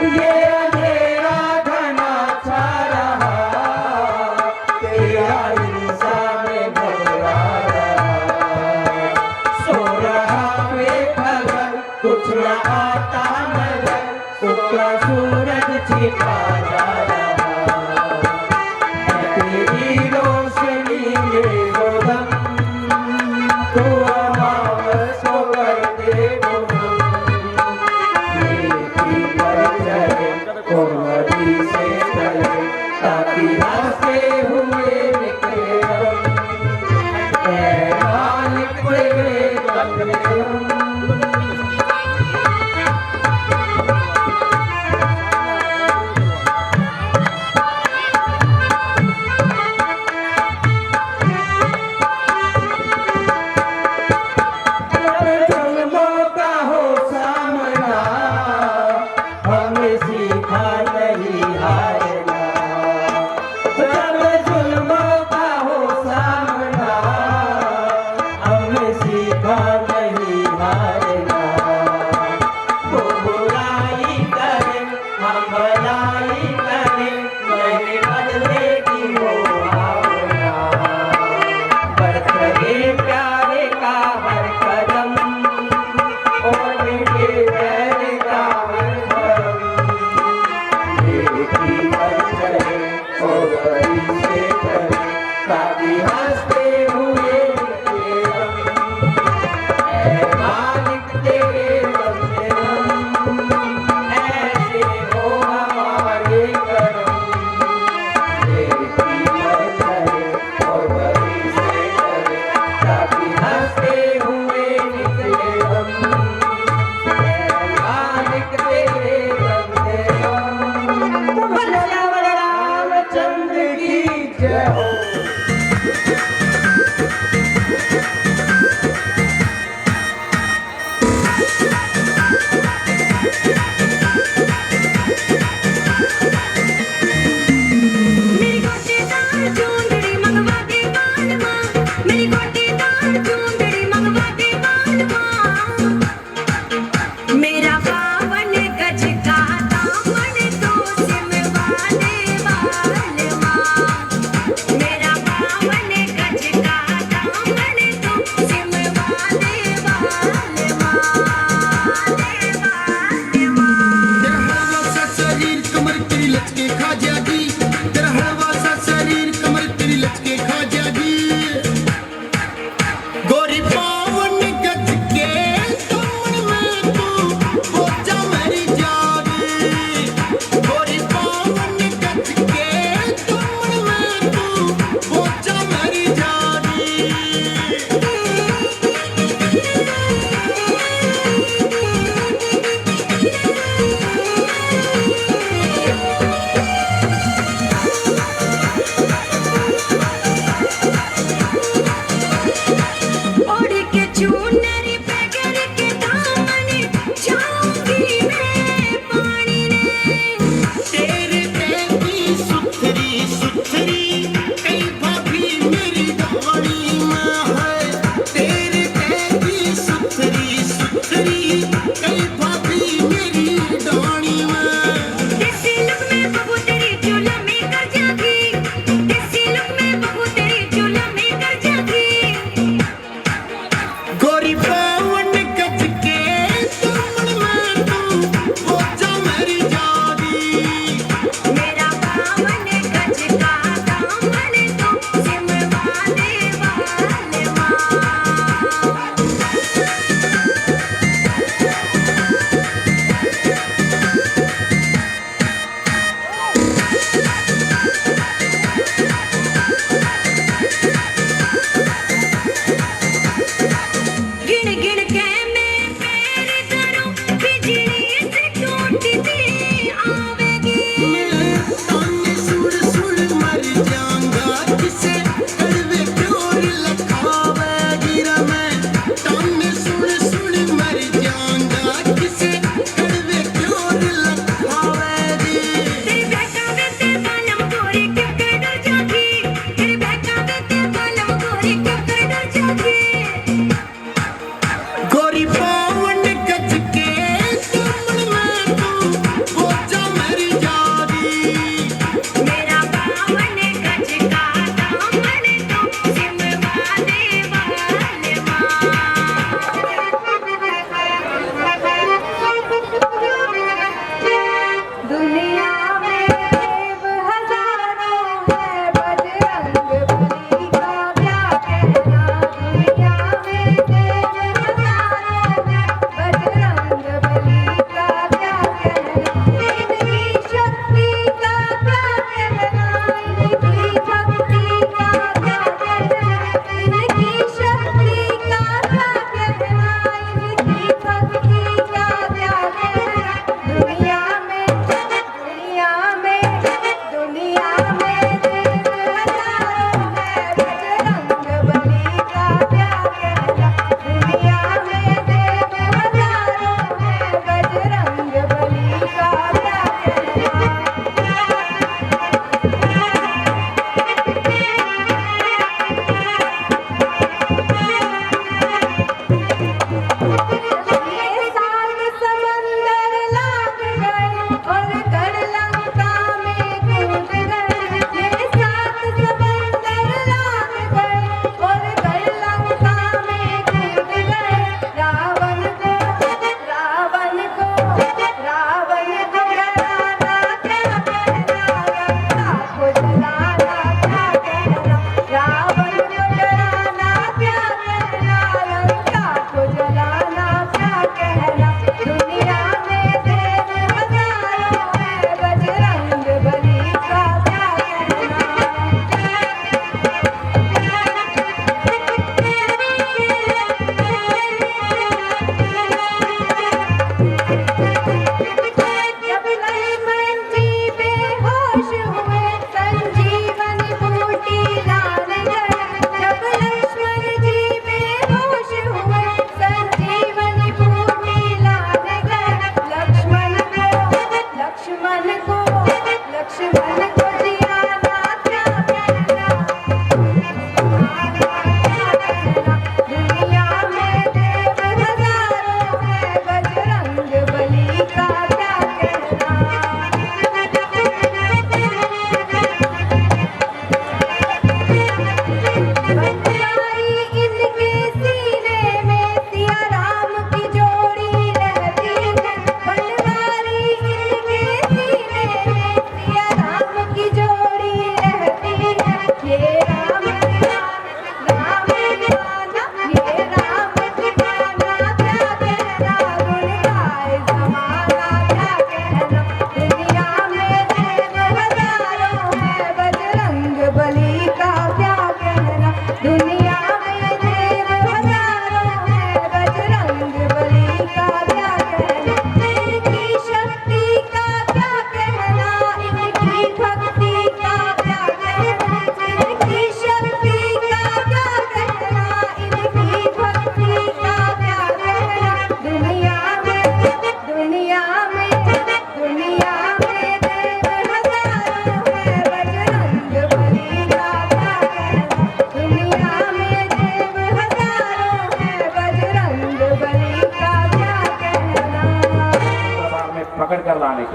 ये अंधेरा का सूरज छिपा जा रहा, तेरी रोशनी में वो दम, तू अमावस को कर दे गुम, मेरी परिचय को नदी से चले, ताकि हंसते हुए निकले हम, ऐ मालिक तेरे दम में हम। हमें सिखाया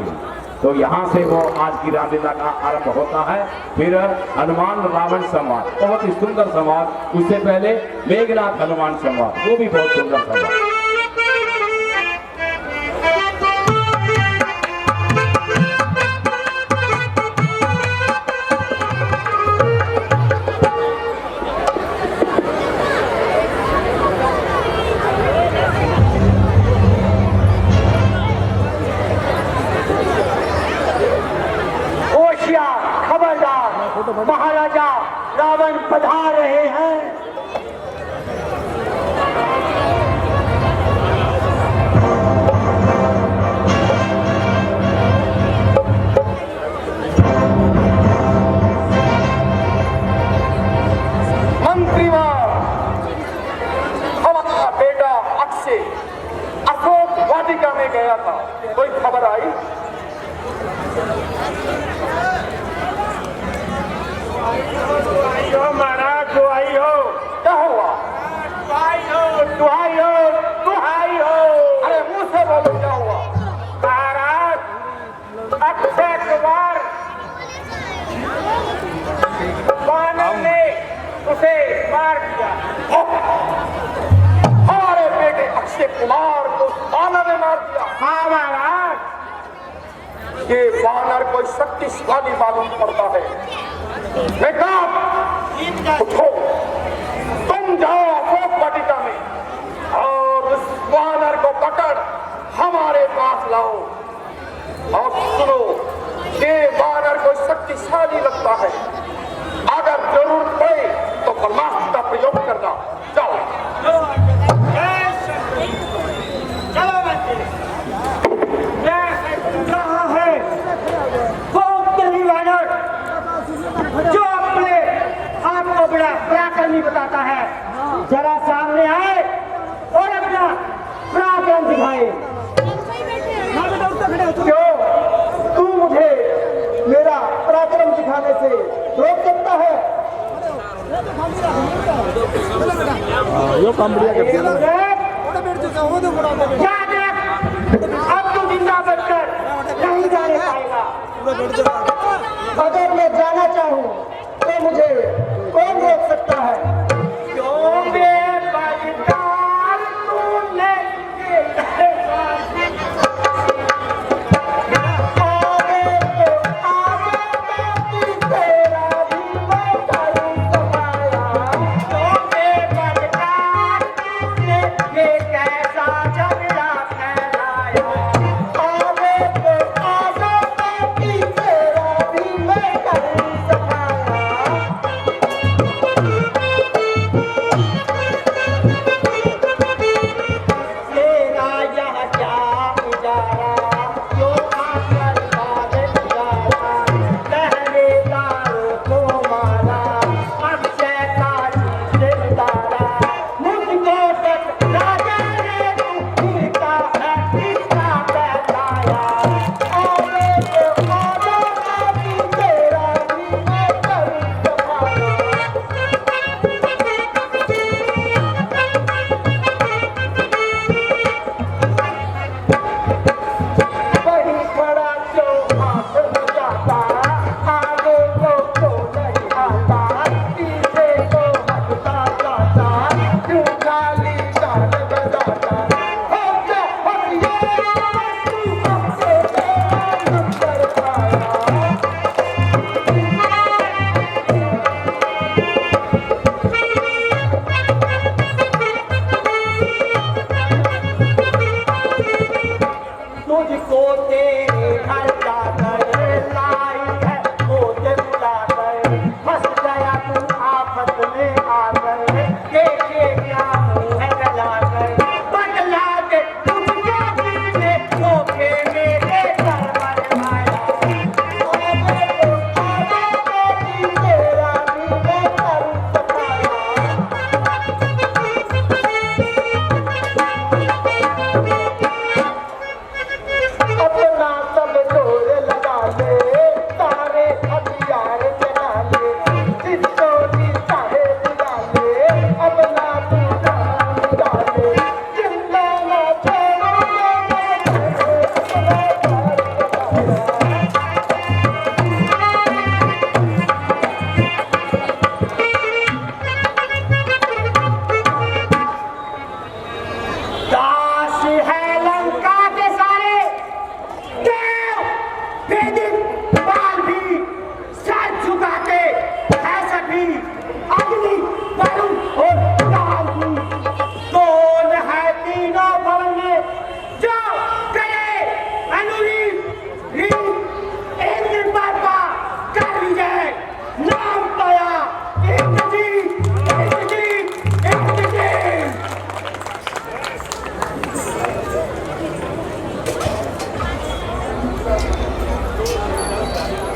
गई। तो यहाँ से वो आज की रामलीला का आरंभ होता है। फिर हनुमान रावण संवाद, बहुत ही सुंदर संवाद। उससे पहले मेघनाथ हनुमान संवाद, वो भी बहुत सुंदर संवाद। महाराजा रावण पधार रहे हैं। मंत्रीवार, हमारा बेटा अक्षय अशोक वाटिका में गया था, कोई खबर आई? महाराज दुहाई हो। क्या हुआ? दुहाई हो। अरे मुंह से बोलो, क्या हुआ? महाराज अक्षय कुमार वानर ने उसे मार दिया। हमारे बेटे अक्षय कुमार को वानर ने मार दिया। हाँ महाराज, ये वानर कोई शक्तिशाली मालूम पड़ता है। उठो, तुम जाओ अशोक वाटिका में और उस वानर को पकड़ हमारे पास लाओ। और सुनो, ये वानर कोई शक्तिशाली लगता है, अगर जरूरत पड़े तो ब्रह्मास्त्र का प्रयोग करना। जाओ। चलो मंत्री। कहाँ है वो उत्तरी वानर जो अपने आपको बड़ा पराक्रमी बताता है? जरा सामने आए और अपना पराक्रम दिखाए। क्यों तू मुझे मेरा पराक्रम दिखाने से रोक सकता है? अब तू जिंदा बचकर नहीं जाने पाएगा। अगर मैं जाना चाहूँ तो मुझे कौन रोक सकता है? क्यों बेबजदार तूने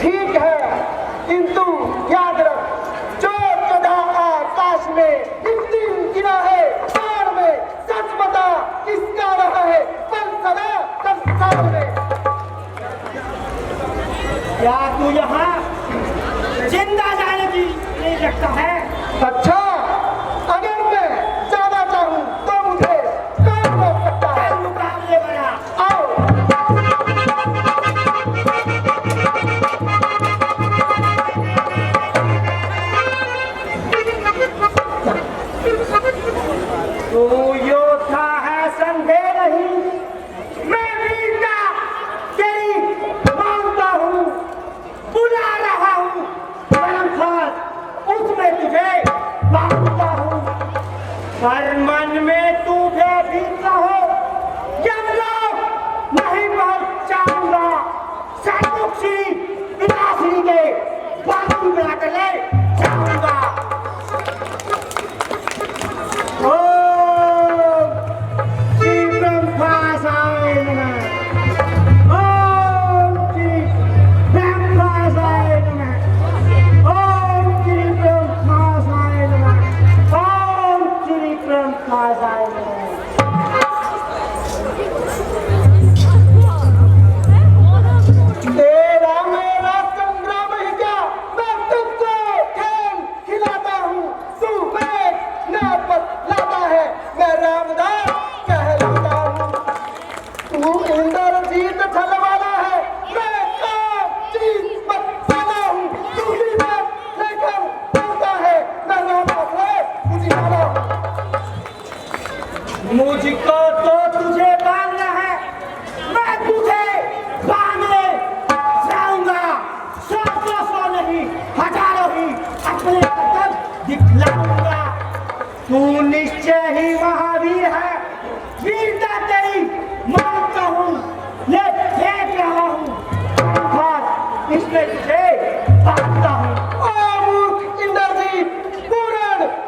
ठीक है, किंतु याद रख, जो चढ़ा आकाश में दिन गिरा है, तार में सच बता किसका रहा है पल सदा संसार में। क्या तू यहाँ जिंदा जाने की नहीं रखता है? अच्छा, अगर मैं जाना चाहूँ तो मुझे कौन रोक सकता है? चल मुकाबले बना। आओ। तू योद्धा है संदेह नहीं, मैं वीरता तेरी मांगता हूँ, बुला रहा हूँ परमखास उसमें तुझे मांगता हूँ। पर मन में तू भयभीत न हो, यमलोक नहीं पहुँचाऊंगा, सन्मुख श्री पिताश्री के बाजू में आकर ले जाऊंगा। ओम श्री ब्रह्मासाय नमः। ओम श्री ब्रह्मासाय नमः। ओम श्री ब्रह्मासाय नमः। ओम श्री ब्रह्मासाय नमः। तेरा मेरा संग्राम ही क्या, मैं तुझको खेल खिलाता हूँ, तू मैं नापत लाता है, मैं रामदास कहलाता हूँ। तू इंद्रजीत छल वाला है, मैं कामजीत मस्ताना हूँ, तू ही बात लेकर चलता है, मैं रामदास है उजियारा। मुझको तो तुझे बांधना है, मैं तुझे बांधने जाऊंगा। 100-200 नहीं, हजारों ही अपने कदम दिखलाऊंगा। तू निश्चय ही महावीर है, वीरता तेरी मानता हूँ, ले देख रहा हूँ, और इसमें तुझे बांधता हूँ। ओ मूर्ख इंद्रजीत, पूर्ण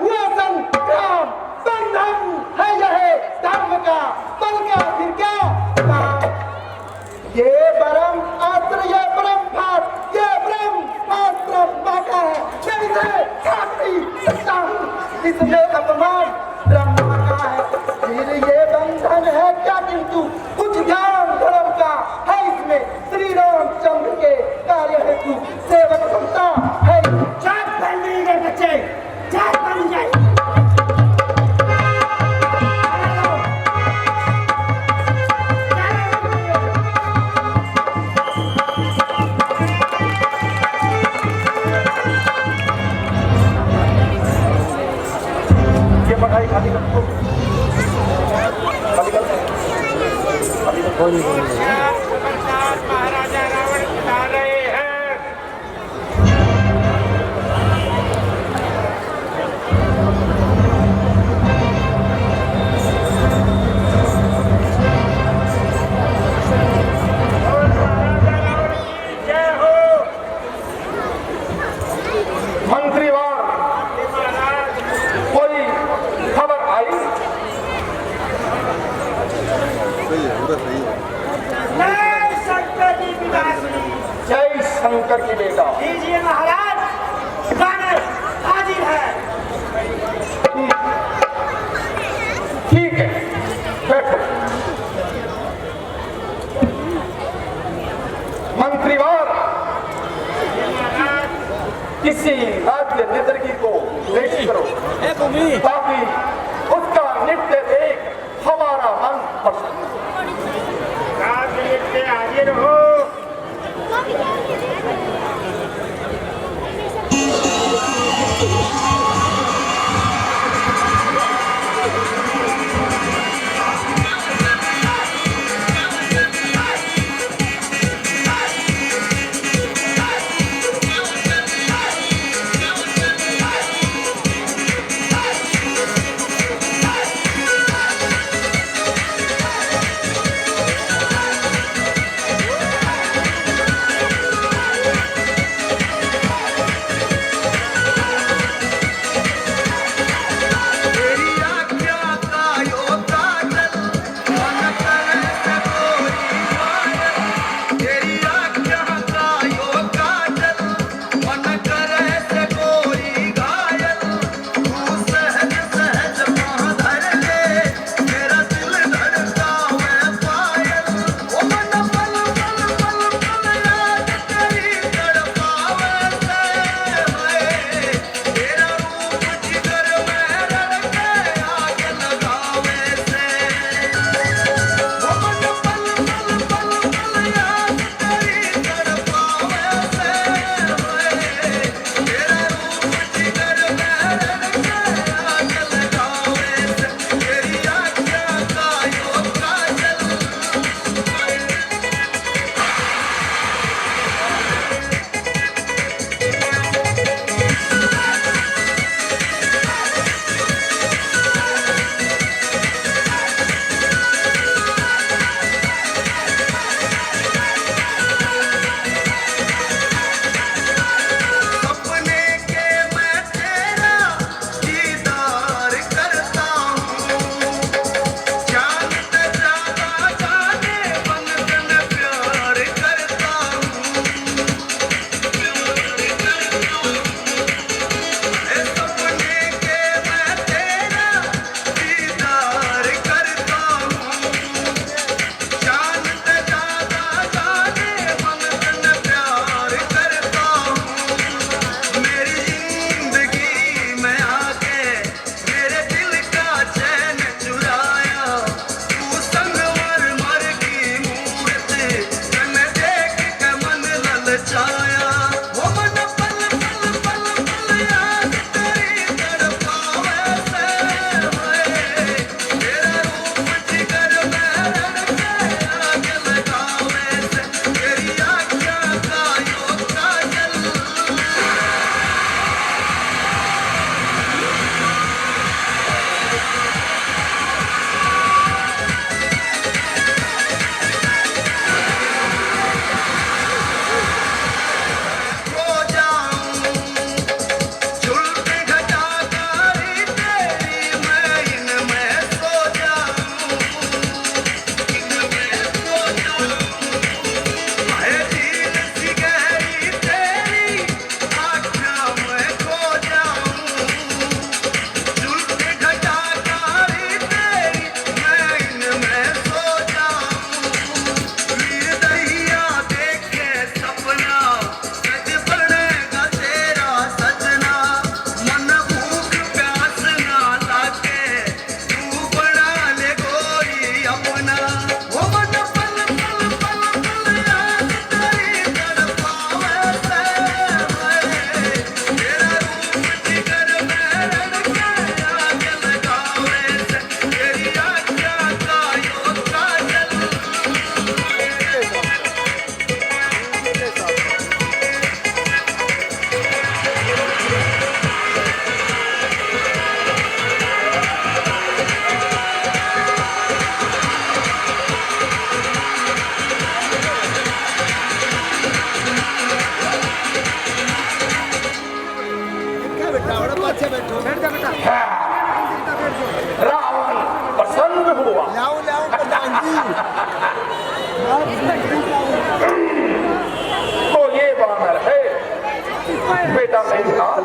हुआ संग्राम, बंधन है यह धर्म का, बल का फिर क्या काम? ये परम अस्त्र, ये परम भात, ये ब्रह्मास्त्र बाका है, मैं इसे काट नहीं सकता हूँ, इसलिए अपमान ब्रह्मा का है। फिर ये बंधन है क्या, किंतु कुछ ध्यान धर्म का है इसमें, श्री रामचंद्र के कार्य हेतु सेवक बनता है। चार बंदी के बच्चे, चार बन जाए। ये पढ़ाई खाली कर दो। खाली कर दो। खाली कर दो। महाराजा रावण बता रहे हैं। और महाराजा रावण की जय हो। मंत्रीवार, महाराज कोई खबर आई? जय शंकर जी पिताश्री। जय शंकर की बेटा। लीजिए महाराज, गाने हाजिर है। ठीक है, बैठो। मंत्रीवार, किसी राज्य नेतृत्व को नियुक्त करो, ताकि उसका नृत्य देख हमारा मन प्रसन्न। राजनीति हाजिर हो। ललचाया वो मन पल पल पल पल याद तेरी तड़पावे से होए तेरा रूप जिगर में रड़के आग लगावे से तेरी आँखों का यो काजल खो जाऊं झुलते घटा कारी तेरी मैं इनमें सो जाऊं इनमें सो जाऊं है दिल सी गहरी तेरी आँखों में खो जाऊं झुलते घटा कारी तेरी मैं इनमें सो जाऊं वीर दैया देखे सपना सज बनेगा तेरा सजना मन भूख प्यास ना लागे तू बना ले गोरी अपना वो मन पल पल पल पल याद तेरी तड़पावे से होए तेरा रूप जिगर में रड़के आग लगावे से तेरी आँखों का यो काजल रावण प्रसन्न हुआ तो ये बानर है बेटा मेघनाद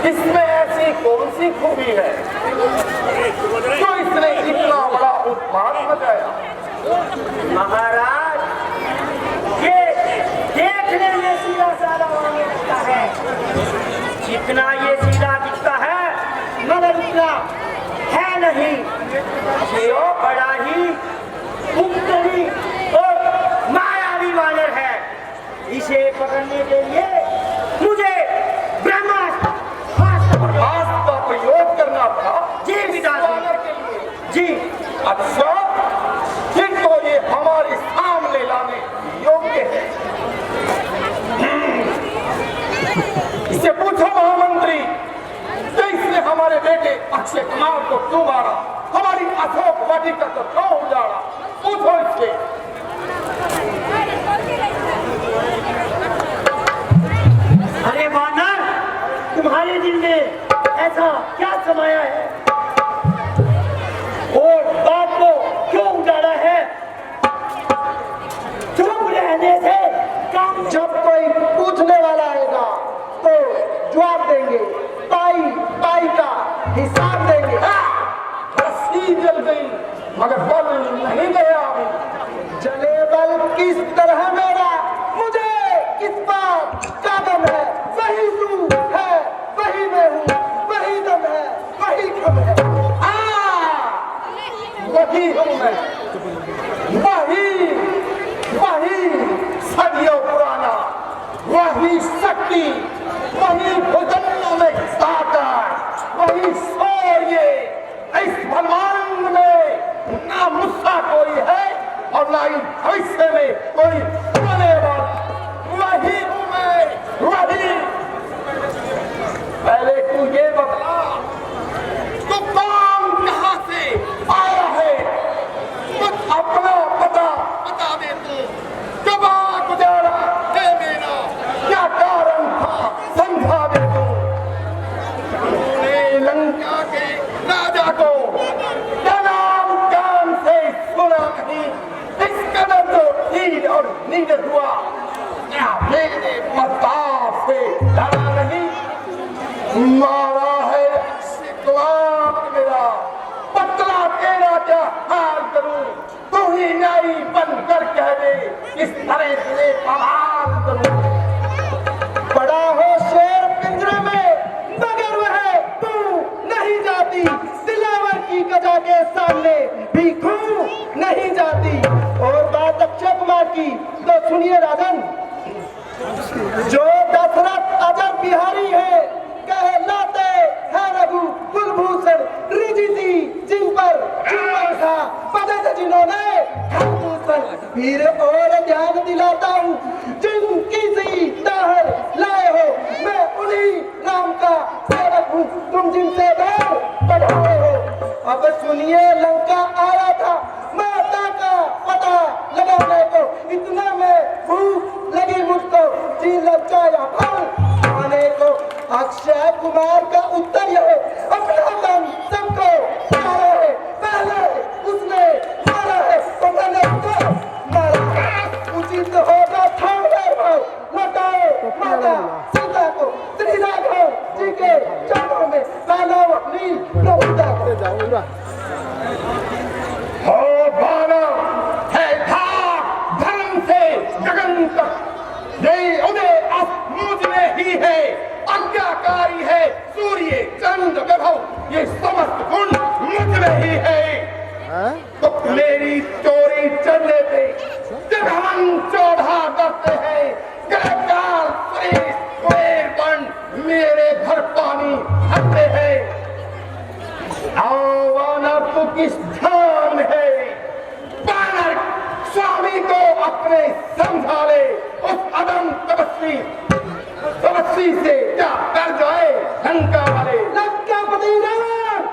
इसमें ऐसी कौन सी खूबी है जो इसने इतना बड़ा उत्पाद मचाया महाराज ये देखने में सीधा साधा होने लगता है जितना ये सीधा दिखता है मगर उतना है नहीं ये बड़ा ही उपद्रवी और मायावी वानर है इसे पकड़ने के लिए मुझे ब्रह्मास्त्र आज का प्रयोग करना था जी पिताजी वानर के लिए जी अच्छा फिर तो ये हमारे सामने लाने योग्य है इसे पूछो महामंत्री कि इसने हमारे बेटे अक्षय कुमार को क्यों मारा हमारी अशोक वाटिका को क्यों उजाड़ा पूछो इससे अरे वानर तुम्हारे दिल में ऐसा क्या समाया है और बात को क्यों उजाड़ा है चुप रहने से काम जब कोई पूछने वाला आएगा तो जवाब देंगे पाई पाई का हिसाब देंगे रस्सी जल गई मगर बल नहीं गया अभी जले बल किस तरह मेरा मुझे किस बात का दम है वही तू है वही मैं हूँ वही दम है वही खम है वही हूँ मैं वही वही सदियों पुराना वही शक्ति वही भुजंगों में ताकत वही शौर्य इस ब्रह्मांड में ना मुझसा कोई है और ना ही भविष्य में कोई होने वाला वही हूँ मैं वही पहले तू ये बता तो कौन कहाँ से आया है कुछ अपना पता बता दे तू कब गुजारा है मेरा क्या कारण था समझा दे तू तूने लंका के राजा को क्या नाम कान से सुना नहीं इस कदम तो नील और नील हुआ क्या मेरे प्रताप से डरा नहीं मारा है कुमार मेरा पतला तेरा क्या हाल करूं तू ही नाई बनकर कह दे इस तरह से बवाल करूं बड़ा हो शेर पिंजरे में मगर वह तू नहीं जाती दिलावर की गजा के सामने भी खू नहीं जाती और बात अक्षय कुमार की तो सुन सुनिए राजन, जो दशरथ अजब बिहारी है, कहलाते हैं रघु कुलभूषण ऋषि, जिन पर चुम्बन था पदत जिन्होंने खरभूषण। फिर और ध्यान दिलाता हूँ, जिनकी सी दाहर लाए हो, मैं उन्हीं राम का सेवक हूँ, तुम जिनसे बैर बढ़ाए हो। अब सुनिए, लंका आया था माता का पता लगाने को, इतना में भूख लगी मुझको, जी ललचाया फल खाने को। अक्षय कुमार का उत्तर यह है, अपना दम सबको मारा है, पहले उसने मारा है तो मैंने उसको मारा है। उचित होगा छोड़े भाव, लौटाओ माता सीता को, श्री राघव जी के चरणों में डालो अपनी प्रभुता को। हो बाना है धाक धर्म से गगन तक, ये उदय अब मुझ में ही है, आज्ञाकारी है सूर्य चंद्र विभव, ये समस्त गुण मुझ में ही है। तो मेरी चोरी चलने पे जब हम चौधा करते हैं, गैरकाल सुरेश कुबेर बन मेरे घर पानी भरते हैं। आवाना तो किस ध्यान है, बानर स्वामी को अपने समझा ले, उस अदम तपस्वी से क्या कर जाए लंका वाले। लंकापति रावण,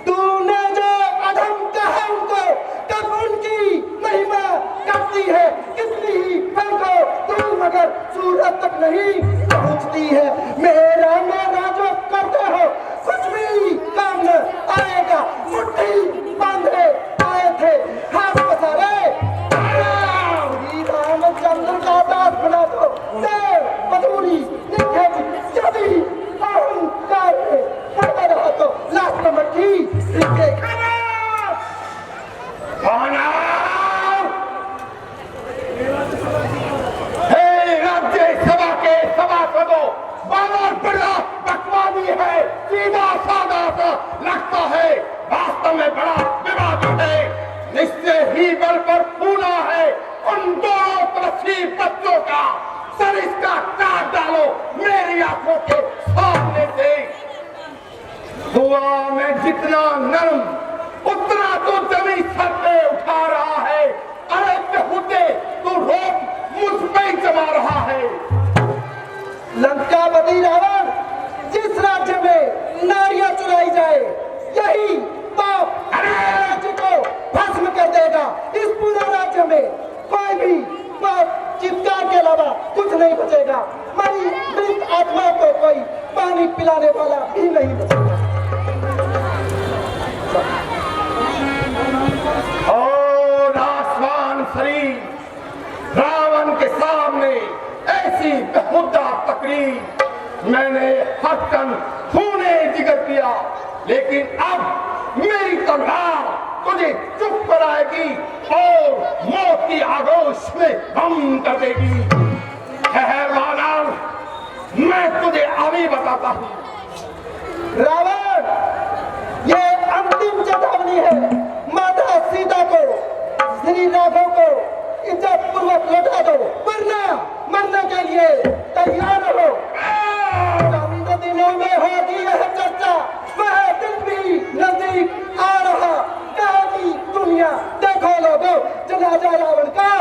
तूने जो अधम कहा उनको, तब उनकी महिमा करती है कितनी ही फलको, तुम मगर सूरत तक नहीं पहुंचती है। मेरा जो करते हो कुछ भी काम न आएगा, मुट्ठी बांधे आए थे हाथ पसारे, श्री रामचंद्र का दास बना दो, देव मजबूरी निखेगी, यदि अहंकार में पड़ता रहा तो लाश में मट्टी लिखेगी। राज्य सभा के सभासदों, बानर बड़ा बकवादी है, सीधा साधा सा लगता है, वास्तव में बड़ा विवादी है। निश्चय ही बल पर फूला है उन दोनों तरफी बच्चों का, सर इसका काट डालो मेरी आंखों के सामने से। हुआ में जितना नरम उतना तो जमीन सर पे उठा रहा है, अरे बेहुदे तू रोक मुझ पे ही जमा रहा है। लंकापति रावण, जिस राज्य में नारियां चुराई जाए, यही पाप राज्य को भस्म कर देगा। इस पूरे राज्य में कोई भी पाप चित्कार के अलावा कुछ नहीं बचेगा। मरी मृत आत्मा को कोई पानी पिलाने वाला भी नहीं बचेगा। और आसमान शरीर रावण के सामने ऐसी बेहुदा तकरीर मैंने हटकन खूने जिगर किया, लेकिन अब मेरी तलवार तुझे चुप कराएगी और मौत की आगोश में बम कर देगी। खैर वानर, मैं तुझे अभी बताता हूँ। रावण, ये अंतिम चेतावनी है। माता सीता को, श्री राघव को इज्जत पूर्वक लौटा दो, वरना मरने के लिए तैयार हो। चंद दिनों में होगी यह चर्चा, वह दिन भी नजदीक आ रहा, कहेगी दुनिया देखो लोगों जनाजा रावण का।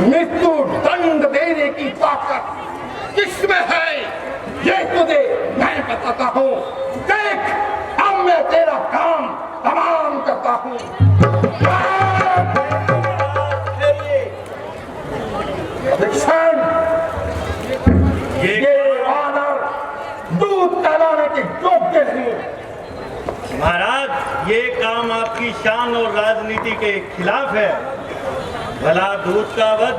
मृत्यु दंड देने की ताकत किसमें है, ये तुझे मैं बताता हूँ। देख, अब मैं तेरा काम तमाम करता हूँ। ये वानर दूध पिलाने के योग्य नहीं। महाराज, ये काम आपकी शान और राजनीति के खिलाफ है। भला दूध का वध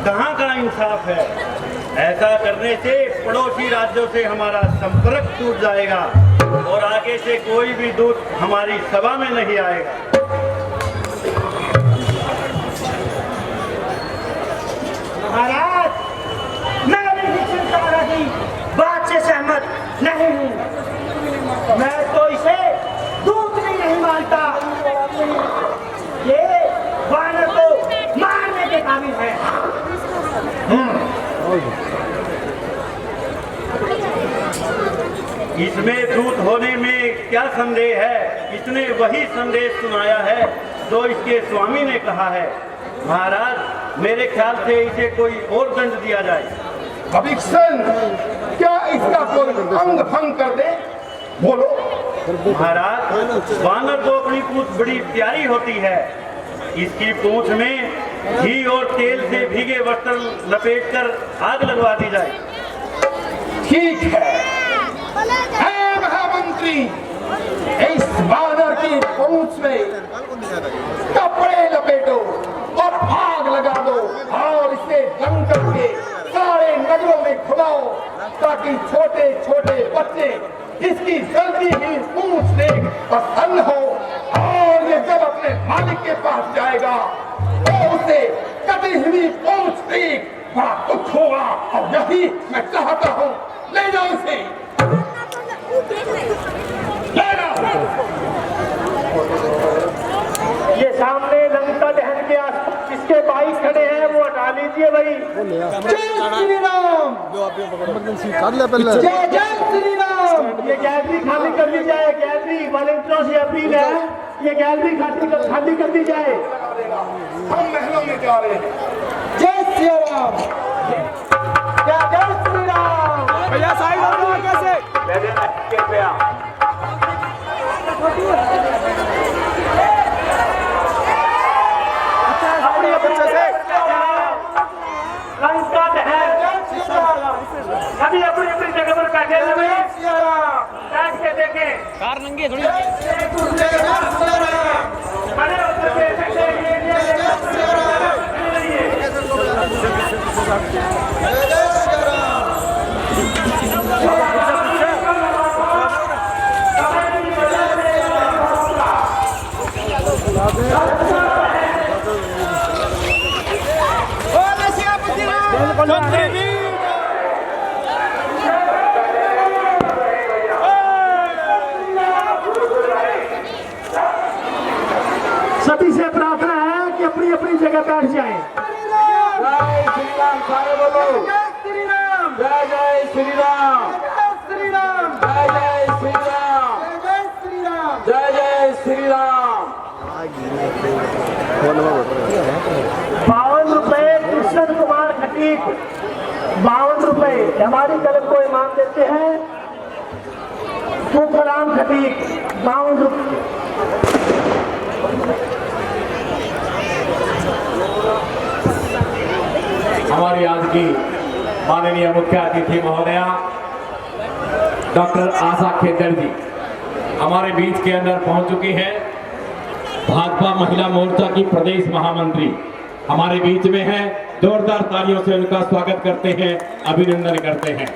कहाँ का इंसाफ है। ऐसा करने से पड़ोसी राज्यों से हमारा संपर्क टूट जाएगा और आगे से कोई भी दूत हमारी सभा में नहीं आएगा। महाराज, मैं भी निश्चित रही बात से सहमत नहीं हूँ। मैं तो इसमें दूत होने में क्या संदेह है। इसने वही संदेश सुनाया है जो इसके स्वामी ने कहा है। महाराज, मेरे ख्याल से इसे कोई और दंड दिया जाए। अभिक्षण, क्या इसका कोई अंग भंग कर दे? बोलो। महाराज, वानर को अपनी पूंछ बड़ी प्यारी होती है। इसकी पूंछ में घी और तेल से भीगे वस्त्र लपेटकर आग लगवा दी जाए। ठीक है। हे महामंत्री, इस वानर की पूंछ में कपड़े लपेटो और आग लगा दो और इसे जंगल के सारे नगरों में घुमाओ, ताकि छोटे छोटे बच्चे इसकी जल्दी ही पूंछ देख प्रसन्न हो, और ये जब अपने मालिक के पास जाएगा तो उसे कटी हुई पूंछ देख बड़ा दुख होगा। और यही मैं चाहता हूँ। ले जाओ इसे, ले जाओ। ये सामने लंका दहन के आसपास जिसके बाइक खड़े हैं वो हटा लीजिए भाई। जय श्री राम। जय जय श्री राम। ये गैलरी खाली कर दी जाए। गैलरी वॉलंटियरों से अपील है, ये गैलरी खाली कर दी जाए। हम महलों में जा रहे हैं। जय श्री राम। जय जय श्री राम। भैया साइड हो जाओ आगे से। बच्चे से लंका दहन सभी अपनी अपनी जगह पर बैठे हुए बैठ के देखें। बड़े होकर के सभी से प्रार्थना है कि अपनी अपनी जगह बैठ जाएं। जय श्री राम। सारे बोलो जय श्री राम। जय जय श्री राम। जय श्री राम। जय जय श्री राम। जय श्री राम। जय जय श्री राम। 52 रुपए कृष्ण कुमार खटीक, 52 रुपए हमारी कलम को इमाम देते हैं। तुफराम खटीक 52 रुपए। हमारी आज की माननीय मुख्य अतिथि महोदया डॉक्टर आशा खेदर जी हमारे बीच के अंदर पहुंच चुकी हैं। भाजपा महिला मोर्चा की प्रदेश महामंत्री हमारे बीच में हैं। जोरदार तालियों से उनका स्वागत करते हैं, अभिनंदन करते हैं।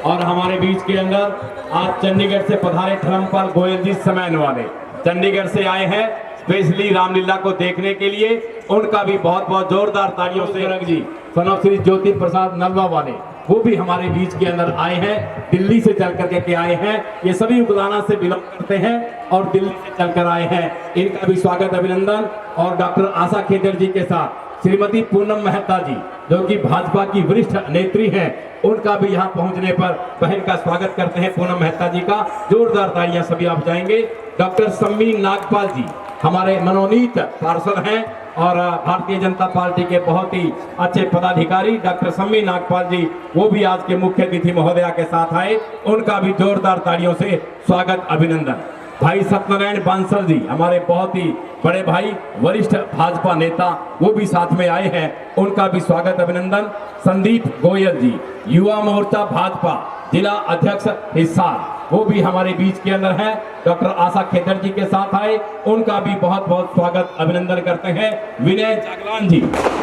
और हमारे बीच के अंदर आज चंडीगढ़ से पधारे धर्मपाल गोयल जी समैन वाले चंडीगढ़ से आए हैं स्पेशली रामलीला को देखने के लिए। उनका भी बहुत बहुत जोरदार तालियों से रंग जी सनव श्री ज्योति प्रसाद नलवा वाले वो भी हमारे बीच के अंदर आए हैं, दिल्ली से चल करके के आए हैं। ये सभी उगलाना से बिलोंग करते हैं और दिल्ली से चलकर आए हैं। इनका भी स्वागत अभिनंदन। और डॉक्टर आशा खेदर जी के साथ श्रीमती पूनम मेहता जी जो कि भाजपा की वरिष्ठ नेत्री हैं, उनका भी यहाँ पहुंचने पर बहन का स्वागत करते हैं। पूनम मेहता जी का जोरदार तालियां सभी आप जाएंगे। डॉक्टर सम्मी नागपाल जी हमारे मनोनीत पार्षद हैं और भारतीय जनता पार्टी के बहुत ही अच्छे पदाधिकारी डॉक्टर सम्मी नागपाल जी वो भी आज के मुख्य अतिथि महोदया के साथ आए। उनका भी जोरदार तालियों से स्वागत अभिनंदन। भाई सत्यनारायण बांसल जी हमारे बहुत ही बड़े भाई वरिष्ठ भाजपा नेता वो भी साथ में आए हैं, उनका भी स्वागत अभिनंदन। संदीप गोयल जी युवा मोर्चा भाजपा जिला अध्यक्ष हिसार वो भी हमारे बीच के अंदर हैं, डॉक्टर आशा खेदर जी के साथ आए, उनका भी बहुत बहुत स्वागत अभिनंदन करते हैं। विनय जगलान जी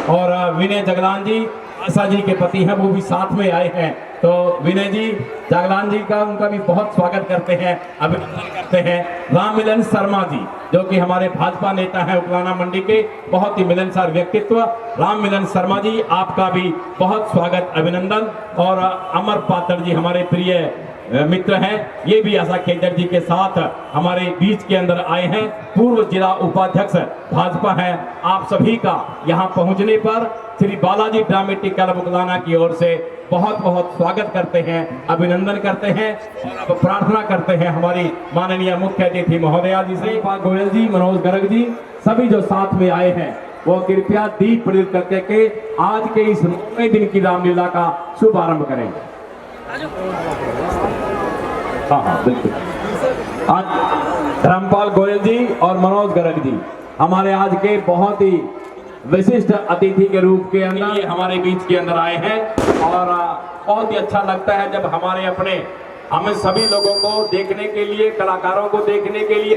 और विनय जगलान जी आशा जी के पति हैं वो भी साथ में आए हैं, तो विनय जी जागलान जी का उनका भी बहुत स्वागत करते हैं, अभिनंदन करते हैं। राम मिलन शर्मा जी जो कि हमारे भाजपा नेता हैं उकलाना मंडी के, बहुत ही मिलनसार व्यक्तित्व। राम मिलन शर्मा जी आपका भी बहुत स्वागत अभिनंदन। और अमर पात्र जी हमारे प्रिय मित्र हैं, ये भी आशा खेदर जी के साथ हमारे बीच के अंदर आए हैं। पूर्व जिला उपाध्यक्ष भाजपा हैं। आप सभी का यहाँ पहुँचने पर श्री बालाजी ड्रामेटिक क्लब उकलाना की ओर से बहुत बहुत स्वागत करते हैं, अभिनंदन करते हैं और प्रार्थना करते हैं हमारी माननीय मुख्य अतिथि महोदया जी से, गोयल जी, मनोज गर्ग जी, सभी जो साथ में आए हैं वो कृपया दीप प्रज्वलित करके के आज के इस 9वें दिन की रामलीला का शुभारंभ करें। हाँ बिल्कुल। आज धर्मपाल गोयल जी और मनोज गर्ग जी हमारे आज के बहुत ही विशिष्ट अतिथि के रूप के अंदर ये हमारे बीच के अंदर आए हैं और बहुत ही अच्छा लगता है जब हमें सभी लोगों को देखने के लिए, कलाकारों को देखने के लिए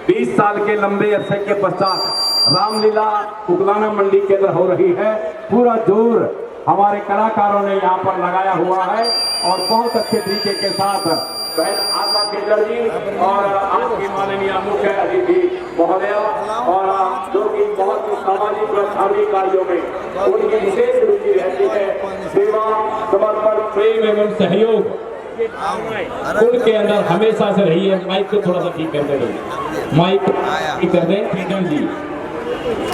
20 साल के लंबे अरसे के पश्चात रामलीला उकलाना मंडी के अंदर हो रही है। पूरा जोर हमारे कलाकारों ने यहाँ पर लगाया हुआ है और बहुत अच्छे तरीके के साथ बहन आशा खेदर जी और आपकी माननीय मुख्य अतिथि महोदया और जो कि बहुत ही सामाजिक व धार्मिक कार्यों में उनकी विशेष रुचि रहती है, सेवा, समर्पण, प्रेम एवं सहयोग उनके अंदर हमेशा से रही है। माइक को थोड़ा सा ठीक कर दें, माइक ठीक कर दें। खेदर जी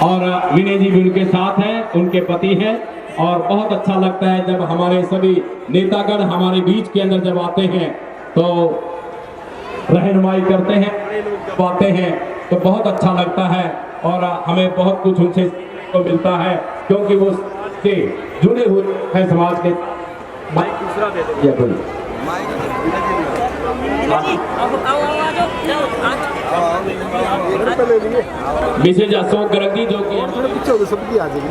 और विनय जी भी उनके साथ हैं, उनके पति हैं और बहुत अच्छा लगता है जब हमारे सभी नेतागण हमारे बीच के अंदर जब आते हैं तो रहनुमाई करते हैं, जब आते हैं तो बहुत अच्छा लगता है और हमें बहुत कुछ उनसे सीखने को मिलता है क्योंकि वो से जुड़े हुए हैं समाज के। माइक दूसरा दे दो। विशेष अशोक गर्ग जी जो कि सबकी आ जाएगी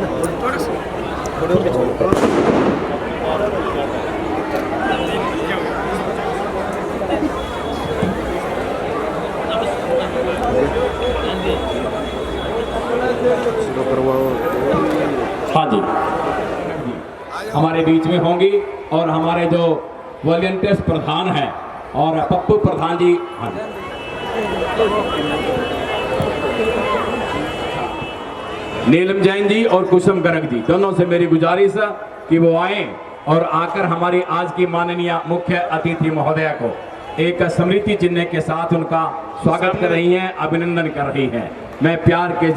हाँ जी हमारे बीच में होंगी और हमारे जो वॉलंटियर्स प्रधान हैं और पप्पू प्रधान जी, हाँ जी नीलम जैन जी और कुसुम गर्ग जी दोनों से मेरी गुजारिश है कि वो आए और आकर हमारी आज की माननीय मुख्य अतिथि महोदया को एक स्मृति चिन्ह के साथ उनका स्वागत कर रही हैं, अभिनंदन कर रही हैं। मैं प्यार के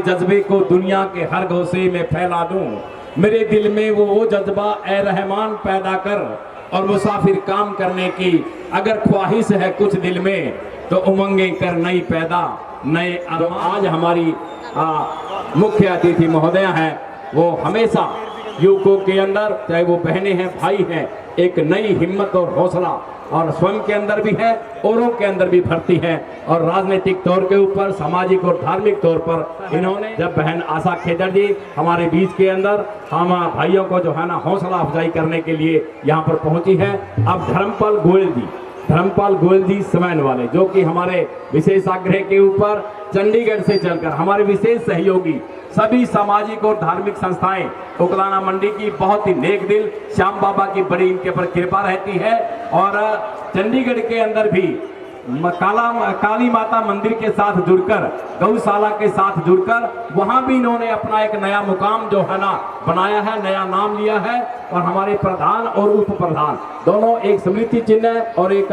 जज्बे को दुनिया के हर गौसे में फैला दूं। मेरे दिल में वो जज्बा ए रहमान पैदा कर और मुसाफिर काम करने की अगर ख्वाहिश है कुछ दिल में तो उमंगे कर नई पैदा नए। आज हमारी मुख्य अतिथि महोदया हैं, वो हमेशा युवकों के अंदर चाहे वो बहनें हैं, भाई हैं, एक नई हिम्मत और हौसला और स्वयं के अंदर भी है, औरों के अंदर भी भरती है और राजनीतिक तौर के ऊपर, सामाजिक और धार्मिक तौर पर इन्होंने जब बहन आशा खेदर जी हमारे बीच के अंदर हम भाइयों को जो है ना हौसला अफजाई करने के लिए यहाँ पर पहुंची है। अब धर्मपाल गोयल जी समैन वाले जो कि हमारे विशेष आग्रह के ऊपर चंडीगढ़ से चलकर हमारे विशेष सहयोगी सभी सामाजिक और धार्मिक संस्थाएं उकलाना मंडी की बहुत ही नेक दिल श्याम बाबा की बड़ी इनके पर कृपा रहती है और चंडीगढ़ के अंदर भी काली माता मंदिर के साथ जुड़कर, गौशाला के साथ जुड़कर वहां भी इन्होंने अपना एक नया मुकाम जो है ना बनाया है, नया नाम लिया है और हमारे प्रधान और उप प्रधान दोनों एक स्मृति चिन्ह और एक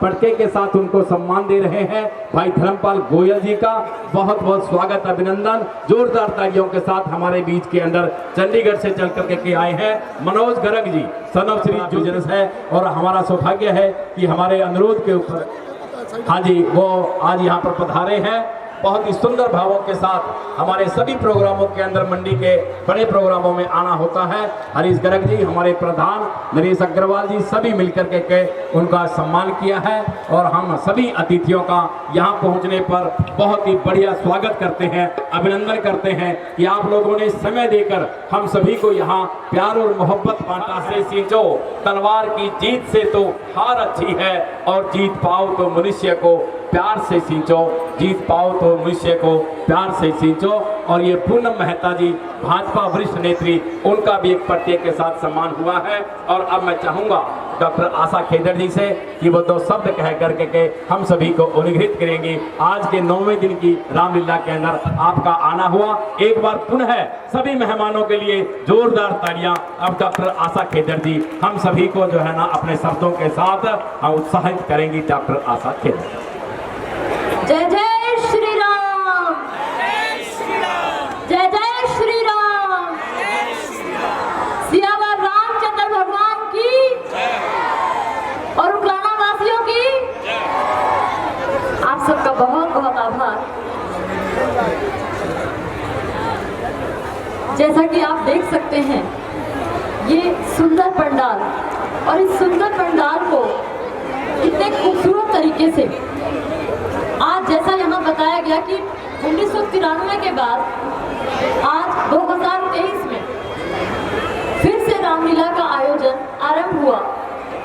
पटके के साथ उनको सम्मान दे रहे हैं। भाई धर्मपाल गोयल जी का बहुत बहुत स्वागत, अभिनंदन जोरदार तालियों के साथ हमारे बीच के अंदर चंडीगढ़ से चल करके आए हैं। मनोज गर्ग जी सन ऑफ श्री जुजरस है और हमारा सौभाग्य है कि हमारे अनुरोध के ऊपर हाँ जी वो आज यहाँ पर पधारे हैं। बहुत ही सुंदर भावों के साथ हमारे सभी प्रोग्रामों के अंदर मंडी के बड़े प्रोग्रामों में आना होता है। हरीश गर्ग जी हमारे प्रधान, नरेश अग्रवाल जी सभी मिलकर के उनका सम्मान किया है और हम सभी अतिथियों का यहाँ पहुँचने पर बहुत ही बढ़िया स्वागत करते हैं, अभिनंदन करते हैं कि आप लोगों ने समय देकर हम सभी को यहाँ प्यार और मोहब्बत बांटा से सींचो। तलवार की जीत से तो हार अच्छी है और जीत पाओ तो मनुष्य को प्यार से सींचो, जीत पाओ तो मनुष्य को प्यार से सींचो। और ये पूनम मेहता जी भाजपा वरिष्ठ नेत्री, उनका भी एक पट्टे के साथ सम्मान हुआ है। और अब मैं चाहूंगा डॉक्टर आशा खेदड़ जी से कि वो 2 शब्द कह करके के हम सभी को अनुग्रहित करेंगी। आज के 9वें दिन की रामलीला के अंदर आपका आना हुआ। एक बार पुनः सभी मेहमानों के लिए जोरदार तालियां। अब डॉक्टर आशा खेदड़ जी हम सभी को जो है ना अपने शब्दों के साथ उत्साहित करेंगी। डॉक्टर आशा खेदड़। जय जय श्री राम, जय जय श्री राम, सियावर रामचंद्र भगवान की और उकलाना वासियों की। आप सबका बहुत बहुत आभार। जैसा कि आप देख सकते हैं ये सुंदर पंडाल, और इस सुंदर पंडाल को इतने खूबसूरत तरीके से आज जैसा यहाँ बताया गया कि 1993 के बाद आज 2023 में फिर से रामलीला का आयोजन आरंभ हुआ।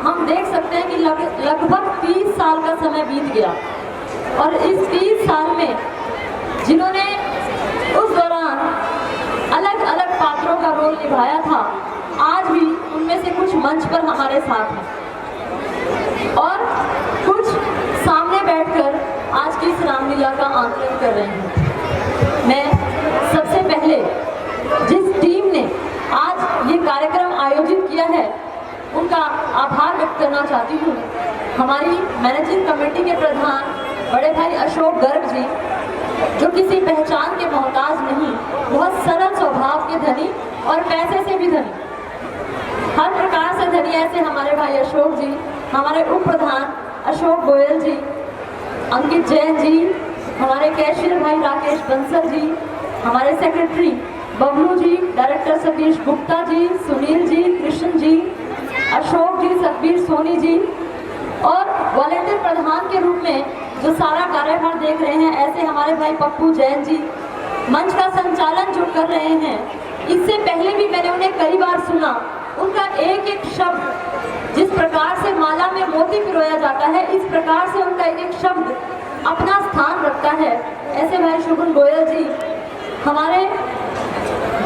हम देख सकते हैं कि लगभग 30 साल का समय बीत गया, और इस 30 साल में जिन्होंने उस दौरान अलग अलग पात्रों का रोल निभाया था, आज भी उनमें से कुछ मंच पर हमारे साथ हैं और कुछ सामने बैठकर आज की इस रामलीला का आकलन कर रहे हैं। मैं सबसे पहले जिस टीम ने आज ये कार्यक्रम आयोजित किया है उनका आभार व्यक्त करना चाहती हूँ। हमारी मैनेजिंग कमेटी के प्रधान बड़े भाई अशोक गर्ग जी, जो किसी पहचान के मोहताज नहीं, बहुत सरल स्वभाव के धनी और पैसे से भी धनी, हर प्रकार से धनी, ऐसे हमारे भाई अशोक जी, हमारे उप प्रधान अशोक गोयल जी, अंकित जैन जी, हमारे कैशियर भाई राकेश बंसल जी, हमारे सेक्रेटरी बबलू जी, डायरेक्टर सतीश गुप्ता जी, सुनील जी, कृष्ण जी, अशोक जी, सतबीर सोनी जी, और वॉलेंटियर प्रधान के रूप में जो सारा कार्यभार देख रहे हैं ऐसे हमारे भाई पप्पू जैन जी, मंच का संचालन जो कर रहे हैं। इससे पहले भी मैंने उन्हें कई बार सुना, उनका एक एक शब्द जिस प्रकार से माला में मोती पिरोया जाता है, इस प्रकार से उनका एक एक शब्द अपना स्थान रखता है। ऐसे भाई शुभन गोयल जी, हमारे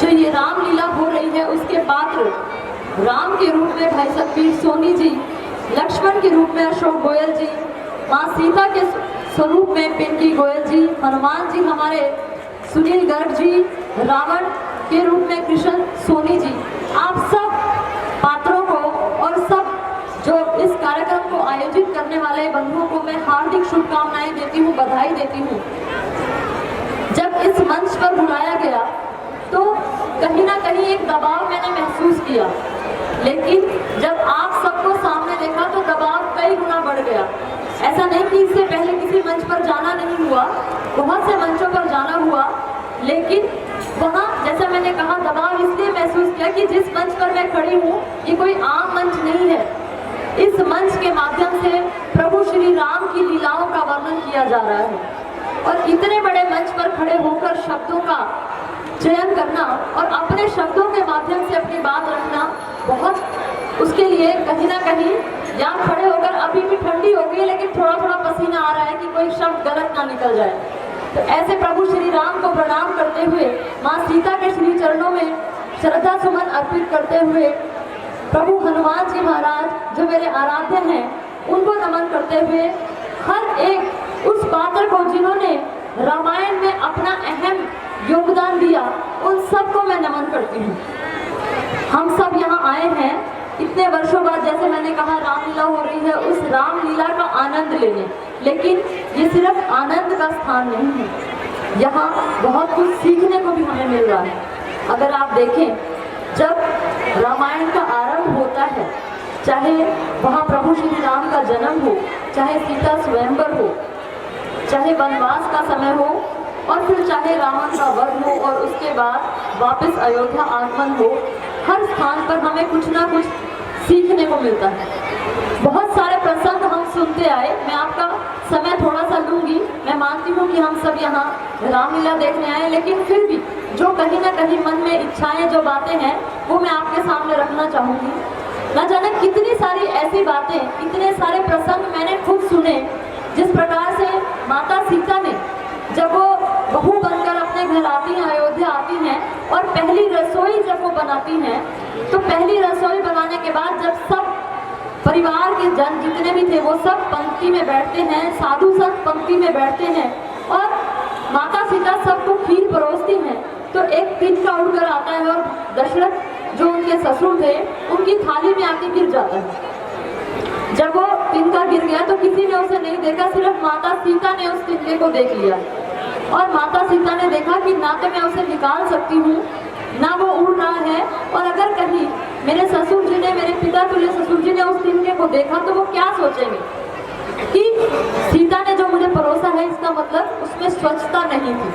जो ये रामलीला हो रही है उसके पात्र राम के रूप में भाई सतबीर सोनी जी, लक्ष्मण के रूप में अशोक गोयल जी, माँ सीता के स्वरूप में पिंकी गोयल जी, हनुमान जी हमारे सुनील गर्ग जी, रावण के रूप में कृष्ण सोनी जी। आप सब पात्रों को और सब जो इस कार्यक्रम को आयोजित करने वाले बंधुओं को मैं हार्दिक शुभकामनाएं देती हूँ, बधाई देती हूँ। जब इस मंच पर बुलाया गया तो कहीं ना कहीं एक दबाव मैंने महसूस किया, लेकिन जब आप सबको सामने देखा तो दबाव कई गुना बढ़ गया। ऐसा नहीं कि इससे पहले किसी मंच पर जाना नहीं हुआ, बहुत से मंचों पर जाना हुआ, लेकिन वहाँ जैसा मैंने कहा दबाव इसलिए महसूस किया कि जिस मंच पर मैं खड़ी हूँ ये कोई आम मंच नहीं है। इस मंच के माध्यम से प्रभु श्री राम की लीलाओं का वर्णन किया जा रहा है, और इतने बड़े मंच पर खड़े होकर शब्दों का चयन करना और अपने शब्दों के माध्यम से अपनी बात रखना, बहुत उसके लिए कहीं ना कहीं यहाँ खड़े होकर अभी भी ठंडी हो गई लेकिन थोड़ा थोड़ा पसीना आ रहा है कि कोई शब्द गलत ना निकल जाए। तो ऐसे प्रभु श्री राम को प्रणाम करते हुए, माँ सीता के श्री चरणों में श्रद्धा सुमन अर्पित करते हुए, प्रभु हनुमान जी महाराज जो मेरे आराध्य हैं उनको नमन करते हुए, हर एक उस पात्र को जिन्होंने रामायण में अपना अहम योगदान दिया उन सबको मैं नमन करती हूँ। हम सब यहाँ आए हैं इतने वर्षों बाद, जैसे मैंने कहा रामलीला हो रही है, उस रामलीला का आनंद लेने, लेकिन ये सिर्फ आनंद का स्थान नहीं है, यहाँ बहुत कुछ सीखने को भी हमें मिल रहा है। अगर आप देखें जब रामायण का आरंभ होता है, चाहे वहाँ प्रभु श्री राम का जन्म हो, चाहे सीता स्वयंवर हो, चाहे वनवास का समय हो, और फिर चाहे रावण का वध हो और उसके बाद वापस अयोध्या आगमन हो, हर स्थान पर हमें कुछ ना कुछ सीखने को मिलता है। बहुत सारे प्रसंग हम सुनते आए, मैं आपका समय थोड़ा सा लूंगी। मैं मानती हूँ कि हम सब यहाँ रामलीला देखने आए, लेकिन फिर भी जो कहीं ना कहीं मन में इच्छाएं, जो बातें हैं, वो मैं आपके सामने रखना चाहूँगी। न जाने कितनी सारी ऐसी बातें, इतने सारे प्रसंग मैंने खुद सुने, जिस प्रकार से माता सीता ने जब वो बहू बनकर अपने घर आती हैं, अयोध्या आती हैं, और पहली रसोई जब वो बनाती हैं, तो पहली रसोई बनाने के बाद जब सब परिवार के जन जितने भी थे वो सब पंक्ति में बैठते हैं, साधु संत पंक्ति में बैठते हैं और माता सीता सबको खीर परोसती हैं। तो एक तिनका उड़कर आता है और दशरथ जो उनके ससुर थे उनकी थाली में आके गिर जाता है। जब वो तिनका गिर गया तो किसी ने उसे नहीं देखा, सिर्फ माता सीता ने उस तिनके को देख लिया और माता सीता ने देखा कि ना तो मैं उसे निकाल सकती हूँ ना वो उड़ रहा है, और अगर कहीं मेरे ससुर जी ने, मेरे पिता तुल्य ससुर जी ने उस तिनके को देखा तो वो क्या सोचेंगे कि सीता ने जो मुझे परोसा है इसका मतलब उसमें स्वच्छता नहीं थी।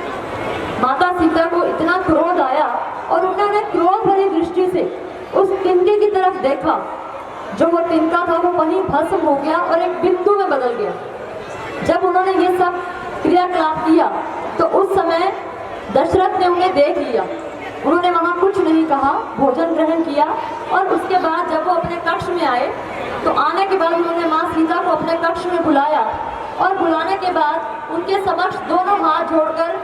माता सीता को इतना क्रोध आया और उन्होंने क्रोध भरी दृष्टि से उस तिनके की तरफ देखा। जो वो तिनका था वो वहीं भस्म हो गया और एक बिंदु में बदल गया। जब उन्होंने ये सब क्रियाकलाप किया तो उस समय दशरथ ने उन्हें देख लिया। उन्होंने वहाँ कुछ नहीं कहा, भोजन ग्रहण किया और उसके बाद जब वो अपने कक्ष में आए तो आने के बाद उन्होंने माँ सीता को अपने कक्ष में बुलाया और बुलाने के बाद उनके समक्ष दोनों हाथ जोड़कर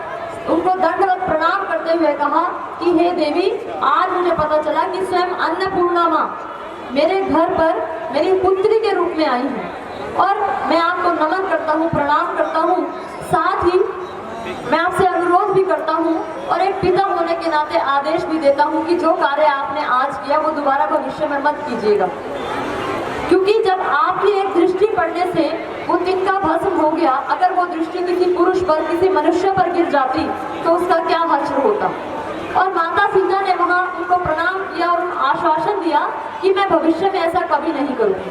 उनको दंडवत प्रणाम करते हुए कहा कि हे देवी, आज मुझे पता चला कि स्वयं अन्नपूर्णा माँ मेरे घर पर मेरी पुत्री के रूप में आई है और मैं आपको नमन करता हूँ, प्रणाम करता हूँ। साथ ही मैं आपसे अनुरोध भी करता हूँ और एक पिता होने के नाते आदेश भी देता हूँ कि जो कार्य आपने आज किया वो दोबारा भविष्य में मत कीजिएगा, क्योंकि जब आपकी एक दृष्टि पड़ने से वो तिनका भस्म हो गया, अगर वो दृष्टि किसी पुरुष पर, किसी मनुष्य पर गिर जाती तो उसका क्या हश्र होता। और माता सीता ने वहाँ उनको प्रणाम किया और आश्वासन दिया कि मैं भविष्य में ऐसा कभी नहीं करूँगी।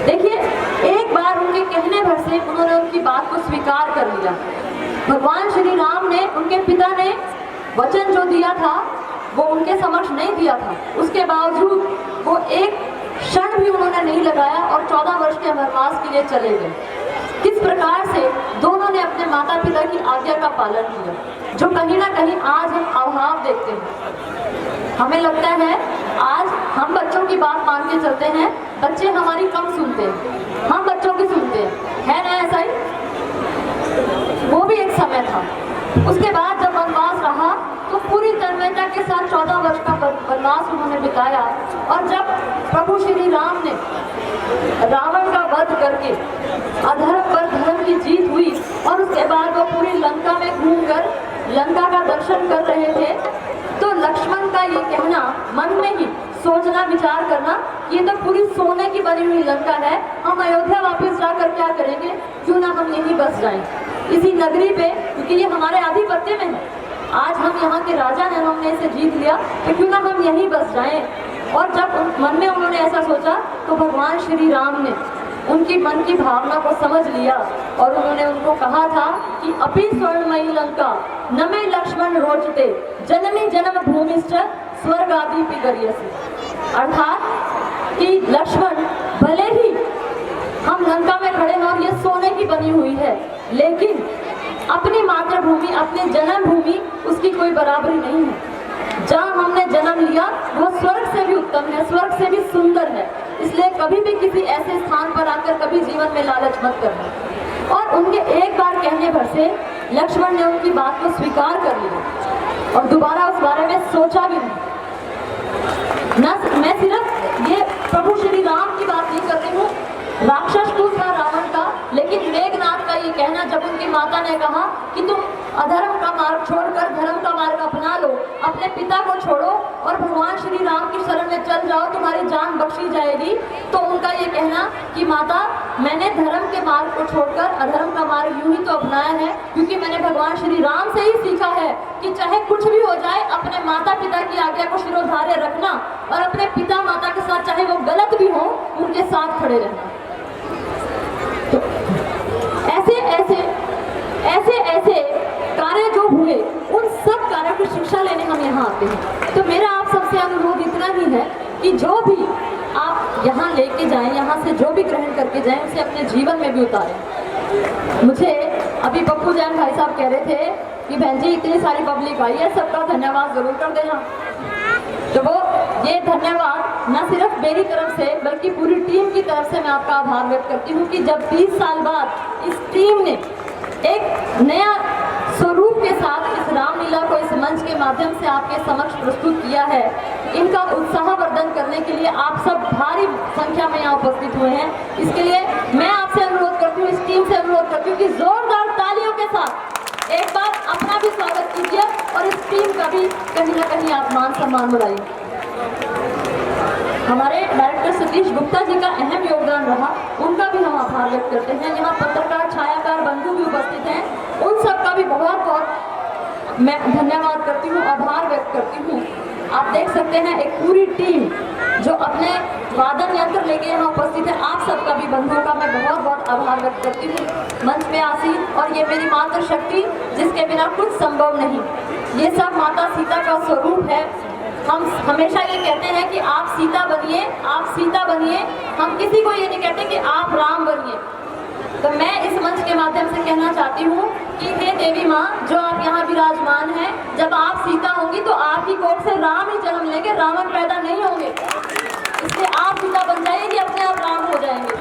देखिए, एक बार उनके कहने भर से उन्होंने उनकी बात को स्वीकार कर लिया। भगवान श्री राम ने, उनके पिता ने वचन जो दिया था वो उनके समक्ष नहीं दिया था, उसके बावजूद वो एक क्षण भी उन्होंने नहीं लगाया और 14 वर्ष के वनवास के लिए चले गए। किस प्रकार से दोनों ने अपने माता पिता की आज्ञा का पालन किया, जो कहीं ना कहीं आज हम अभाव देखते हैं। हमें लगता है आज हम बच्चों की बात मान के चलते हैं, बच्चे हमारी कम सुनते हैं, हम बच्चों की सुनते हैं, है ना ऐसा ही? वो भी एक समय था। उसके बाद जब वनवास रहा तो पूरी तन्मयता के साथ 14 वर्ष का वनवास उन्होंने बिताया और जब प्रभु श्री राम ने रावण का वध करके अधर्म पर धर्म की जीत हुई और उसके बाद वो पूरी लंका में घूमकर लंका का दर्शन कर रहे थे, तो लक्ष्मण का ये कहना, मन में ही सोचना, विचार करना, ये तो पूरी सोने की बनी हुई लंका है, हम अयोध्या वापस जाकर क्या करेंगे, क्यों ना हम यहीं बस जाएं इसी नगरी पे, क्योंकि ये हमारे आधिपत्य में है। आज हम यहाँ के राजा हैं, हमने इसे जीत लिया, तो क्यों ना हम यहीं बस जाएं। और जब मन में उन्होंने ऐसा सोचा तो भगवान श्री राम ने उनकी मन की भावना को समझ लिया और उन्होंने उनको कहा था कि अपि स्वर्णमयी लंका न मे लक्ष्मण रोचते जननी जन्म भूमिश्च स्वर्गादीपि गरीयसी। अर्थात कि लक्ष्मण, भले ही हम लंका में खड़े हैं और ये सोने की बनी हुई है, लेकिन अपनी मातृभूमि, अपनी जन्मभूमि, उसकी कोई बराबरी नहीं है। जहाँ हमने जन्म लिया वो स्वर्ग से भी उत्तम है, स्वर्ग से भी सुंदर है, इसलिए कभी भी किसी ऐसे स्थान पर आकर कभी जीवन में लालच मत करना। और उनके एक बार कहने भर से लक्ष्मण ने उनकी बात को स्वीकार कर लिया और दोबारा उस बारे में सोचा भी नहीं। मैं सिर्फ ये प्रभु श्री राम की बात नहीं कर रही हूँ, राक्षस कुल था रावण का, लेकिन मेघनाथ का ये कहना जब उनकी माता ने कहा कि तुम अधर्म का मार्ग छोड़कर धर्म का मार्ग अपना लो, अपने पिता को छोड़ो और भगवान श्री राम की शरण में चल जाओ, तुम्हारी जान बख्शी जाएगी, तो उनका ये कहना कि माता, मैंने धर्म के मार्ग को छोड़कर अधर्म का मार्ग यूं ही तो अपनाया है, क्योंकि मैंने भगवान श्री राम से ही सीखा है कि चाहे कुछ भी हो जाए अपने माता पिता की आज्ञा को शिरोधार्य रखना और अपने पिता माता के साथ चाहे वो गलत भी हो उनके साथ खड़े रहना। तो ऐसे कार्य जो हुए उन सब कार्यों की शिक्षा लेने हम यहाँ आते हैं। तो मेरा आप सबसे अनुरोध इतना ही है कि जो भी आप यहाँ लेके जाएं, यहाँ से जो भी ग्रहण करके जाएं, उसे अपने जीवन में भी उतारें। मुझे अभी पप्पू जैन भाई साहब कह रहे थे कि बहन जी इतनी सारी पब्लिक आई है, सबका धन्यवाद जरूर कर देना। तो वो ये धन्यवाद न सिर्फ मेरी तरफ से बल्कि पूरी टीम की तरफ से मैं आपका आभार व्यक्त करती हूँ कि जब 20 साल बाद इस टीम ने एक नया स्वरूप के साथ इस रामलीला रामलीला को इस मंच के माध्यम से आपके समक्ष प्रस्तुत किया है, इनका उत्साहवर्धन करने के लिए आप सब भारी संख्या में यहाँ उपस्थित हुए हैं। इसके लिए मैं आपसे अनुरोध करती हूँ, इस टीम से अनुरोध करती हूँ कि जोरदार तालियों के साथ एक बार अपना भी स्वागत कीजिए और इस टीम का भी कहीं ना कहीं आप मान सम्मान बढ़ाइए। हमारे डायरेक्टर सतीश गुप्ता जी का अहम योगदान रहा, उनका भी हम आभार व्यक्त करते हैं। यहाँ पत्रकार छायाकार बंधु भी उपस्थित हैं, उन सब का भी बहुत बहुत मैं धन्यवाद करती हूँ, आभार व्यक्त करती हूँ। आप देख सकते हैं एक पूरी टीम जो अपने वादन यंत्र लेके यहाँ उपस्थित है। आप सबका भी बंधुओं का मैं बहुत बहुत आभार व्यक्त करती हूँ। मंच में आसीन और ये मेरी मातृशक्ति जिसके बिना कुछ संभव नहीं, ये सब माता सीता का स्वरूप है। हम हमेशा ये कहते हैं कि आप सीता बनिए, आप सीता बनिए, हम किसी को ये नहीं कहते कि आप राम बनिए। तो मैं इस मंच के माध्यम से कहना चाहती हूँ कि हे देवी माँ, जो आप यहाँ विराजमान हैं, जब आप सीता होंगी तो आपकी कोख से राम ही जन्म लेंगे, रावण पैदा नहीं होंगे। इसलिए आप सीता बन जाइए, अपने आप राम हो जाएंगे।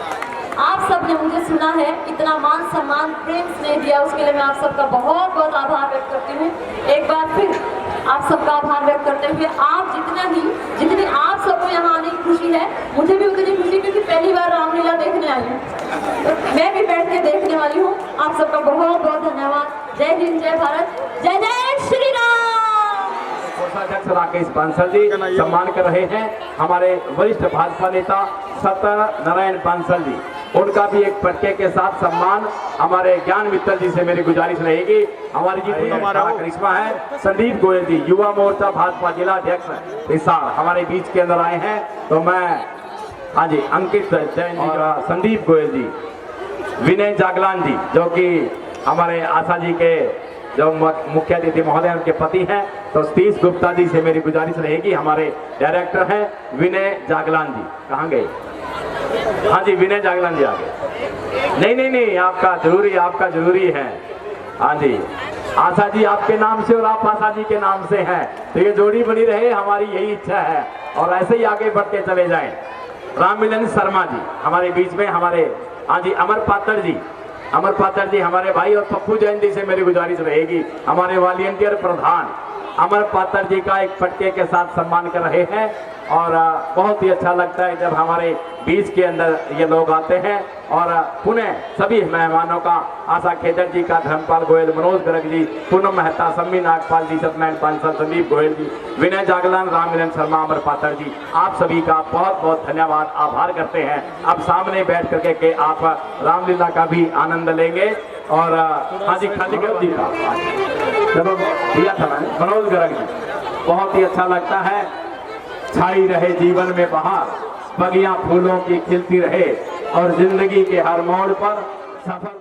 आप सब ने मुझे सुना है, इतना मान सम्मान प्रेम स्नेह दिया, उसके लिए मैं आप सबका बहुत बहुत आभार व्यक्त करती हूँ। एक बार फिर आप सबका आभार व्यक्त करते हुए, आप जितनी आप सबको यहाँ आने की खुशी है, मुझे भी उतनी खुशी, क्योंकि पहली बार रामलीला देखने आई हूँ, तो मैं भी बैठ के देखने वाली हूँ। आप सबका बहुत बहुत धन्यवाद। जय हिंद, जय भारत, जय जय श्री राम। कोषाध्यक्ष राकेश बांसल जी सम्मान कर रहे हैं हमारे वरिष्ठ भाजपा नेता सत्यनारायण बांसल जी, उनका भी एक पटके के साथ सम्मान हमारे ज्ञान मित्तल जी से मेरी गुजारिश रहेगी। हमारी जी करिश्मा है संदीप गोयल जी, युवा मोर्चा भाजपा जिला अध्यक्ष हिसार, हमारे बीच के अंदर आए हैं। तो मैं हाँ जी अंकित जैन जी और संदीप गोयल जी, विनय जागलान जी जो कि हमारे आशा जी के जो मुख्य अतिथि महोदय उनके पति हैं, तो सतीश गुप्ता जी से मेरी गुजारिश रहेगी। हमारे डायरेक्टर हैं विनय जागलान जी, कहाँ गए? हाँ जी विनय जागलान जी आ गए। नहीं आपका जरूरी है। हाँ जी आशा जी आपके नाम से और आप आशा जी के नाम से हैं, तो ये जोड़ी बनी रहे, हमारी यही इच्छा है और ऐसे ही आगे बढ़ते चले जाएं। राम मिलन शर्मा जी हमारे बीच में, हमारे हाँ जी अमर पात्र जी हमारे भाई, और पप्पू जैन जी से मेरी गुजारिश रहेगी, हमारे वॉलंटियर प्रधान अमर पात्र जी का एक पटके के साथ सम्मान कर रहे हैं। और बहुत ही अच्छा लगता है जब हमारे बीच के अंदर ये लोग आते हैं। और पुनः सभी मेहमानों का, आशा खेदर जी का, धर्मपाल गोयल, मनोज गर्ग जी, पूनम मेहता, सम्मी नागपाल जी, सत्यनारायण बांसल, संदीप गोयल जी, विनय जागलान, राम मिलन शर्मा, अमर पात्र जी, आप सभी का बहुत बहुत धन्यवाद, आभार करते हैं। अब सामने बैठ करके के आप रामलीला का भी आनंद लेंगे। और हाँ जी खाली गर्ग जी का चलो दिया था मैंने, मनोज गर्ग जी, बहुत ही अच्छा लगता है। छाई रहे जीवन में बहार, बगियां फूलों की खिलती रहे और जिंदगी के हर मोड़ पर सफल